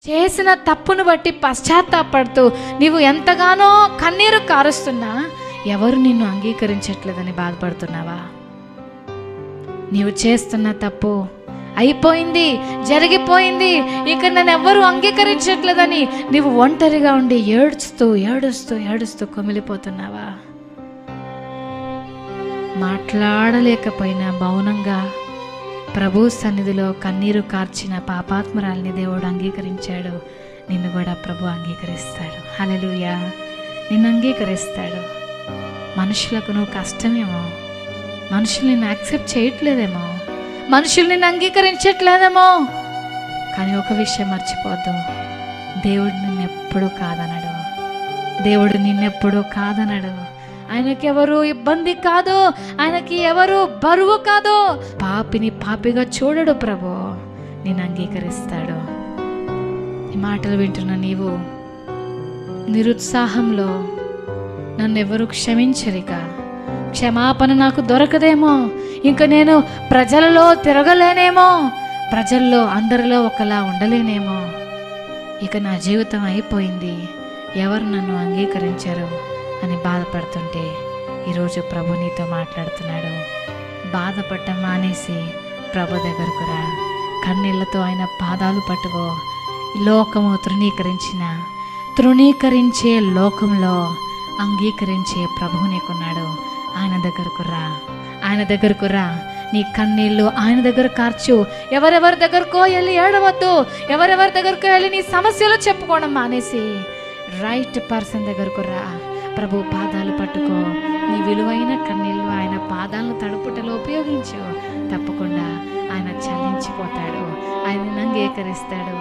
చేసిన తప్పును బట్టి పశ్చాత్తాపడుతూ నీవు ఎంతగానో కన్నీరు కారుస్తున్నా ఎవరు నిన్ను అంగీకరించట్లేదని బాధపడుతున్నావా? నీవు చేస్తున్న తప్పు అయిపోయింది, జరిగిపోయింది, ఇక నన్ను ఎవ్వరూ అంగీకరించట్లేదని నీవు ఒంటరిగా ఉండి ఏడుస్తూ ఏడుస్తూ ఏడుస్తూ కుమిలిపోతున్నావా? మాట్లాడలేకపోయినా మౌనంగా ప్రభు సన్నిధిలో కన్నీరు కార్చిన పాపాత్మురాల్ని దేవుడు అంగీకరించాడు. నిన్ను కూడా ప్రభు అంగీకరిస్తాడు. హల్లెలూయా! నిన్ను అంగీకరిస్తాడు. మనుషులకు నువ్వు కష్టమేమో, మనుషులు నిన్ను యాక్సెప్ట్ చేయట్లేదేమో, మనుషులు నిన్ను అంగీకరించట్లేదేమో, కానీ ఒక విషయం మర్చిపోద్దు, దేవుడు నిన్నెప్పుడూ కాదనడు. దేవుడు నిన్నెప్పుడూ కాదనడు. ఆయనకి ఎవరు ఇబ్బంది కాదు, ఆయనకి ఎవరు బరువు కాదు. పాపిని పాపిగా చూడడు ప్రభు, నిన్ను అంగీకరిస్తాడు. ఈ మాటలు వింటున్న నీవు నిరుత్సాహంలో నన్నెవరు క్షమించరిక, క్షమాపణ నాకు దొరకదేమో, ఇంకా నేను ప్రజలలో తిరగలేనేమో, ప్రజల్లో అందరిలో ఒకలా ఉండలేనేమో, ఇక నా జీవితం అయిపోయింది, ఎవరు నన్ను అంగీకరించరు అని బాధపడుతుంటే ఈరోజు ప్రభు నీతో మాట్లాడుతున్నాడు. బాధపడటం మానేసి ప్రభు దగ్గరకు రా. కన్నీళ్లతో ఆయన పాదాలు పట్టుకో. లోకము తృణీకరించే లోకంలో అంగీకరించే ప్రభువు నీకున్నాడు. ఆయన దగ్గరకు రా, ఆయన దగ్గరకు రా. నీ కన్నీళ్ళు ఆయన దగ్గర కార్చు. ఎవరెవరి దగ్గరకో వెళ్ళి ఏడవద్దు, ఎవరెవరి దగ్గరకో వెళ్ళి నీ సమస్యలు చెప్పుకోవడం మానేసి రైట్ పర్సన్ దగ్గరకు రా. ప్రభు పాదాలు పట్టుకో. నీ విలువైన కన్నీళ్ళు ఆయన పాదాలను తడుపుటలో ఉపయోగించు. తప్పకుండా ఆయన చలించిపోతాడు, ఆయన అంగీకరిస్తాడు.